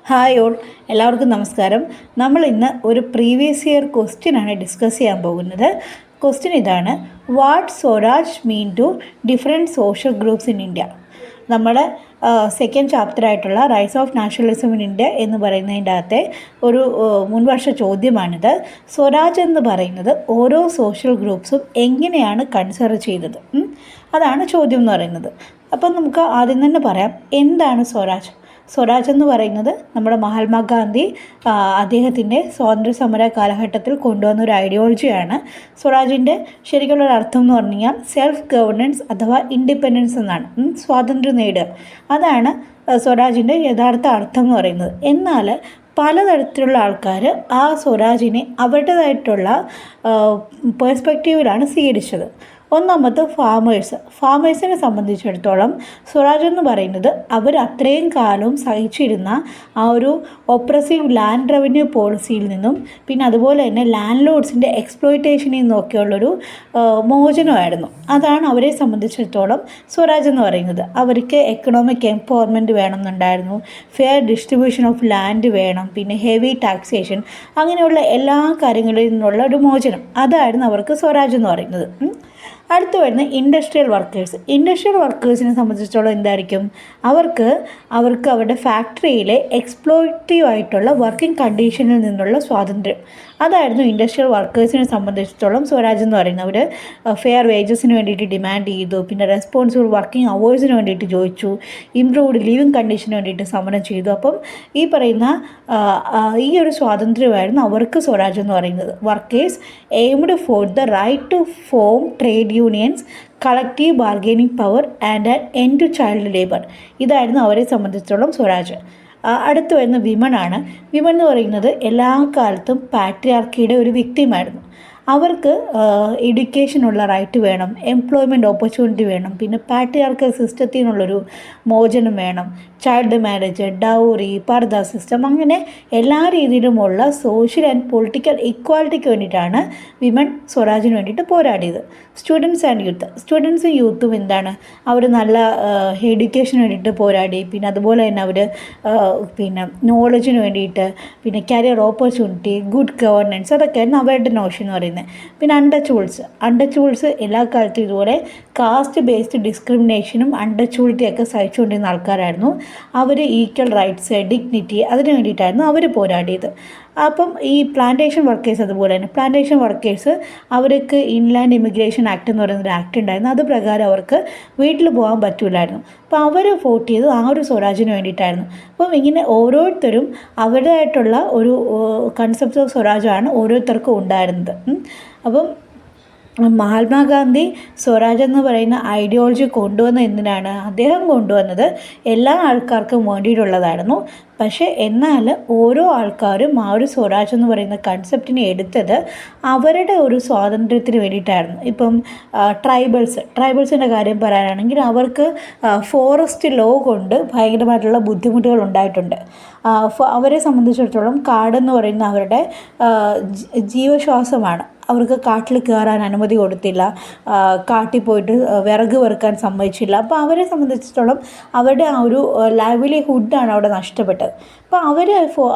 Hi all, എല്ലാവർക്കും നമസ്കാരം. നമ്മൾ ഇന്ന് ഒരു പ്രീവിയസ് ഇയർ ക്വസ്റ്റ്യൻ ആണ് ഡിസ്കസ് ചെയ്യാൻ പോകുന്നത്. ക്വസ്റ്റ്യൻ ഇതാണ്: what swaraj mean to different social groups in India. നമ്മുടെ സെക്കൻഡ് ചാപ്റ്റർ ആയിട്ടുള്ള rise of nationalism in India എന്ന് പറയുന്നതിൻ്റെ അകത്തെ ഒരു മുൻവർഷ ചോദ്യമാണിത്. സ്വരാജ് എന്ന് പറയുന്നത് ഓരോ സോഷ്യൽ ഗ്രൂപ്പ്സും എങ്ങനെയാണ് കൺസിഡർ ചെയ്തത്, അതാണ് ചോദ്യം എന്ന് പറയുന്നത്. അപ്പം നമുക്ക് ആദ്യം തന്നെ പറയാം, എന്താണ് സ്വരാജ്. സ്വരാജ് എന്ന് പറയുന്നത് നമ്മുടെ മഹാത്മാഗാന്ധി അദ്ദേഹത്തിൻ്റെ സ്വാതന്ത്ര്യ സമര കാലഘട്ടത്തിൽ കൊണ്ടുവന്ന ഒരു ഐഡിയോളജിയാണ്. സ്വരാജിൻ്റെ ശരിക്കുള്ള അർത്ഥം എന്ന് പറഞ്ഞു കഴിഞ്ഞാൽ സെൽഫ് ഗവർണൻസ് അഥവാ ഇൻഡിപെൻഡൻസ് എന്നാണ്. സ്വാതന്ത്ര്യം നേടുക, അതാണ് സ്വരാജിൻ്റെ യഥാർത്ഥ അർത്ഥം എന്ന് പറയുന്നത്. എന്നാൽ പലതരത്തിലുള്ള ആൾക്കാർ ആ സ്വരാജിനെ അവരുടേതായിട്ടുള്ള പേഴ്സ്പെക്റ്റീവിലാണ് സ്വീകരിച്ചത്. ഒന്നാമത് ഫാമേഴ്സിനെ സംബന്ധിച്ചിടത്തോളം സ്വരാജ് എന്ന് പറയുന്നത് അവർ അത്രയും കാലം സഹിച്ചിരുന്ന ആ ഒരു ഒപ്രസീവ് ലാൻഡ് റവന്യൂ പോളിസിയിൽ നിന്നും പിന്നെ അതുപോലെ തന്നെ ലാൻഡ് ലോഡ്സിൻ്റെ എക്സ്പ്ലോയിറ്റേഷനിൽ നിന്നൊക്കെയുള്ളൊരു മോചനമായിരുന്നു. അതാണ് അവരെ സംബന്ധിച്ചിടത്തോളം സ്വരാജ് എന്ന് പറയുന്നത്. അവർക്ക് എക്കണോമിക് എംപവർമെൻറ്റ് വേണമെന്നുണ്ടായിരുന്നു, ഫെയർ ഡിസ്ട്രിബ്യൂഷൻ ഓഫ് ലാൻഡ് വേണം, പിന്നെ ഹെവി ടാക്സേഷൻ, അങ്ങനെയുള്ള എല്ലാ കാര്യങ്ങളിൽ നിന്നുള്ള ഒരു മോചനം, അതായിരുന്നു അവർക്ക് സ്വരാജ് എന്ന് പറയുന്നത്. അടുത്ത് വരുന്ന ഇൻഡസ്ട്രിയൽ വർക്കേഴ്സിനെ സംബന്ധിച്ചിടത്തോളം എന്തായിരിക്കും, അവർക്ക് അവരുടെ ഫാക്ടറിയിലെ എക്സ്പ്ലോയിറ്റീവ് ആയിട്ടുള്ള വർക്കിംഗ് കണ്ടീഷനിൽ നിന്നുള്ള സ്വാതന്ത്ര്യം, അതായിരുന്നു ഇൻഡസ്ട്രിയൽ വർക്കേഴ്സിനെ സംബന്ധിച്ചിടത്തോളം സ്വരാജ് എന്ന് പറയുന്നത്. അവർ ഫെയർ വേജസിന് വേണ്ടിയിട്ട് ഡിമാൻഡ് ചെയ്തു, പിന്നെ റെസ്പോൺസിബിൾ വർക്കിംഗ് അവേഴ്സിന് വേണ്ടിയിട്ട് ചോദിച്ചു, ഇംപ്രൂവ്ഡ് ലിവിങ് കണ്ടീഷന് വേണ്ടിയിട്ട് സമരം ചെയ്തു. അപ്പം ഈ പറയുന്ന ഈ ഒരു സ്വാതന്ത്ര്യമായിരുന്നു അവർക്ക് സ്വരാജ് എന്ന് പറയുന്നത്. Workers aimed for the right to form trade unions, collective bargaining power and an end to child labour, ഇതായിരുന്നു അവരെ സംബന്ധിച്ചിടത്തോളം സ്വരാജ്. അടുത്ത് വരുന്ന വിമൺ എന്ന് പറയുന്നത് എല്ലാ കാലത്തും പാട്രിയാർക്കിയുടെ ഒരു വിക്ടിമായിരുന്നു. അവർക്ക് എഡ്യൂക്കേഷനുള്ള റൈറ്റ് വേണം, എംപ്ലോയ്മെൻറ്റ് ഓപ്പർച്യൂണിറ്റി വേണം, പിന്നെ പാട്രിയാർക്കൽ സിസ്റ്റത്തിൽ നിന്നുള്ളൊരു മോചനം വേണം, ചൈൽഡ് മാരേജ്, ഡൗറി, പർദ സിസ്റ്റം, അങ്ങനെ എല്ലാ രീതിയിലുമുള്ള സോഷ്യൽ ആൻഡ് പൊളിറ്റിക്കൽ ഇക്വാലിറ്റിക്ക് വേണ്ടിയിട്ടാണ് വിമൻ സ്വരാജിന് വേണ്ടിയിട്ട് പോരാടിയത്. സ്റ്റുഡൻസും യൂത്തും എന്താണ്, അവർ നല്ല എഡ്യൂക്കേഷന് വേണ്ടിയിട്ട് പോരാടി, പിന്നെ അതുപോലെ തന്നെ അവർ പിന്നെ നോളജിന് വേണ്ടിയിട്ട്, പിന്നെ കരിയർ ഓപ്പർച്യൂണിറ്റി, ഗുഡ് ഗവർണൻസ്, അതൊക്കെയായിരുന്നു അവരുടെ നോഷൻ എന്ന് പറയുന്നത്. പിന്നെ അൺടച്ചബിൾസ് എല്ലാ കാലത്തും ഇതുപോലെ കാസ്റ്റ് ബേസ്ഡ് ഡിസ്ക്രിമിനേഷനും അൺടച്ചബിലിറ്റിയൊക്കെ സഹിച്ചുകൊണ്ടിരുന്ന ആൾക്കാരായിരുന്നു. അവർ ഈക്വൽ റൈറ്റ്സ്, ഡിഗ്നിറ്റി, അതിന് വേണ്ടിയിട്ടായിരുന്നു അവർ പോരാടിയത്. അപ്പം ഈ പ്ലാന്റേഷൻ വർക്കേഴ്സ് അതുപോലെ തന്നെ പ്ലാന്റേഷൻ വർക്കേഴ്സ് അവർക്ക് ഇൻലാൻഡ് ഇമിഗ്രേഷൻ ആക്ട് എന്ന് പറയുന്നൊരു ആക്ട് ഉണ്ടായിരുന്നു. അത് പ്രകാരം അവർക്ക് വീട്ടിൽ പോകാൻ പറ്റില്ലായിരുന്നു. അപ്പോൾ അവർ വോട്ട് ചെയ്ത് ആ ഒരു സ്വരാജിന് വേണ്ടിയിട്ടായിരുന്നു. അപ്പം ഇങ്ങനെ ഓരോരുത്തരും അവരുടേതായിട്ടുള്ള ഒരു കൺസെപ്റ്റ് ഓഫ് സ്വരാജാണ് ഓരോരുത്തർക്കും ഉണ്ടായിരുന്നത്. അപ്പം മഹാത്മാഗാന്ധി സ്വരാജ് എന്ന് പറയുന്ന ഐഡിയോളജി കൊണ്ടുവന്ന എന്തിനാണ്? അദ്ദേഹം കൊണ്ടുവന്നത് എല്ലാ ആൾക്കാർക്കും വേണ്ടിയിട്ടുള്ളതായിരുന്നു. പക്ഷേ എന്നാൽ ഓരോ ആൾക്കാരും ആ ഒരു സ്വരാജ് എന്ന് പറയുന്ന കൺസെപ്റ്റിനെ എടുത്തത് അവരുടെ ഒരു സ്വാതന്ത്ര്യത്തിന് വേണ്ടിയിട്ടായിരുന്നു. ഇപ്പം ട്രൈബൽസിൻ്റെ കാര്യം പറയാനാണെങ്കിൽ അവർക്ക് ഫോറസ്റ്റ് ലോ കൊണ്ട് ഭയങ്കരമായിട്ടുള്ള ബുദ്ധിമുട്ടുകൾ ഉണ്ടായിട്ടുണ്ട്. അവരെ സംബന്ധിച്ചിടത്തോളം കാടെന്ന് പറയുന്ന അവരുടെ ജീവശ്വാസമാണ്. അവർക്ക് കാട്ടിൽ കയറാൻ അനുമതി കൊടുത്തില്ല, കാട്ടിൽ പോയിട്ട് വിറക് വെറുക്കാൻ സമ്മതിച്ചില്ല. അപ്പോൾ അവരെ സംബന്ധിച്ചിടത്തോളം അവരുടെ ആ ഒരു ലൈവ്ലിഹുഡാണ് അവിടെ നഷ്ടപ്പെട്ടത്. അപ്പോൾ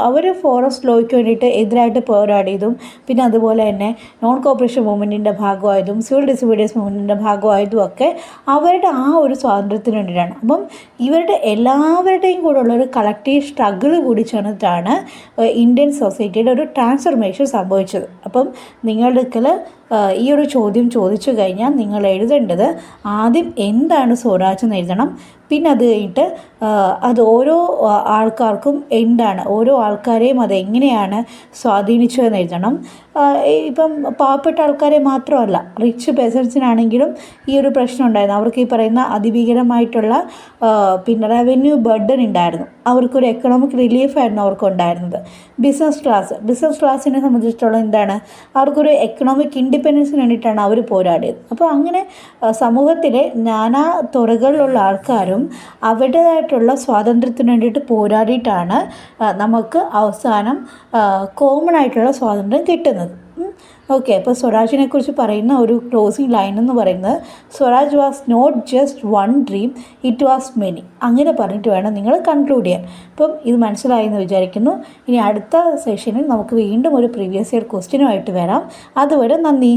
അവർ ഫോറസ്റ്റ് ലോയ്ക്ക് വേണ്ടിയിട്ട് എതിരായിട്ട് പോരാടിയതും പിന്നെ അതുപോലെ തന്നെ നോൺ കോപ്പറേഷൻ മൂവ്മെൻറ്റിൻ്റെ ഭാഗമായതും സിവിൽ ഡിസോബീഡിയൻസ് മൂവ്മെൻറ്റിൻ്റെ ഭാഗമായതും ഒക്കെ അവരുടെ ആ ഒരു സ്വാതന്ത്ര്യത്തിന് വേണ്ടിയിട്ടാണ്. അപ്പം ഇവരുടെ എല്ലാവരുടെയും കൂടെ ഉള്ളൊരു കളക്റ്റീവ് സ്ട്രഗിൾ കൂടി ചേർന്നിട്ടാണ് ഇന്ത്യൻ സൊസൈറ്റിയുടെ ഒരു ട്രാൻസ്ഫർമേഷൻ സംഭവിച്ചത്. അപ്പം നിങ്ങളുടെ ഈ ഒരു ചോദ്യം ചോദിച്ചു കഴിഞ്ഞാൽ നിങ്ങൾ എഴുതേണ്ടത് ആദ്യം എന്താണ് സ്വരാജ് എന്ന് എഴുതണം. പിന്നെ അത് കഴിഞ്ഞിട്ട് അത് ഓരോ ആൾക്കാർക്കും എന്താണ്, ഓരോ ആൾക്കാരെയും അതെങ്ങനെയാണ് സ്വാധീനിച്ചതെന്ന് എഴുതണം. ഇപ്പം പാവപ്പെട്ട ആൾക്കാരെ മാത്രമല്ല, റിച്ച് പെസൻസിനാണെങ്കിലും ഈ ഒരു പ്രശ്നം ഉണ്ടായിരുന്നു. അവർക്ക് ഈ പറയുന്ന അതിഭീകരമായിട്ടുള്ള പിന്നെ റവന്യൂ ബർഡൻ ഉണ്ടായിരുന്നു. അവർക്കൊരു എക്കണോമിക് റിലീഫായിരുന്നു അവർക്കുണ്ടായിരുന്നത്. ബിസിനസ് ക്ലാസ്സിനെ സംബന്ധിച്ചിടത്തോളം എന്താണ്, അവർക്കൊരു എക്കണോമിക് ഇൻഡിപെൻഡൻസിന് വേണ്ടിയിട്ടാണ് അവർ പോരാടിയത്. അപ്പോൾ അങ്ങനെ സമൂഹത്തിലെ നാനാ തുറകളിലുള്ള ആൾക്കാരും അവരുടേതായിട്ടുള്ള സ്വാതന്ത്ര്യത്തിന് വേണ്ടിയിട്ട് പോരാടിയിട്ടാണ് നമുക്ക് അവസാനം കോമൺ ആയിട്ടുള്ള സ്വാതന്ത്ര്യം കിട്ടുന്നത്. ഓക്കെ, അപ്പോൾ സ്വരാജിനെ കുറിച്ച് പറയുന്ന ഒരു ക്ലോസിങ് ലൈൻ എന്ന് പറയുന്നത് swaraj was not just one dream, it was many. അങ്ങനെ പറഞ്ഞിട്ട് വേണം നിങ്ങൾ കൺക്ലൂഡ് ചെയ്യാൻ. അപ്പം ഇത് മനസ്സിലായി എന്ന് വിചാരിക്കുന്നു. ഇനി അടുത്ത സെഷനിൽ നമുക്ക് വീണ്ടും ഒരു പ്രീവിയസ് ഇയർ ക്വസ്റ്റ്യനുമായിട്ട് വരാം. അതുവരെ നന്ദി.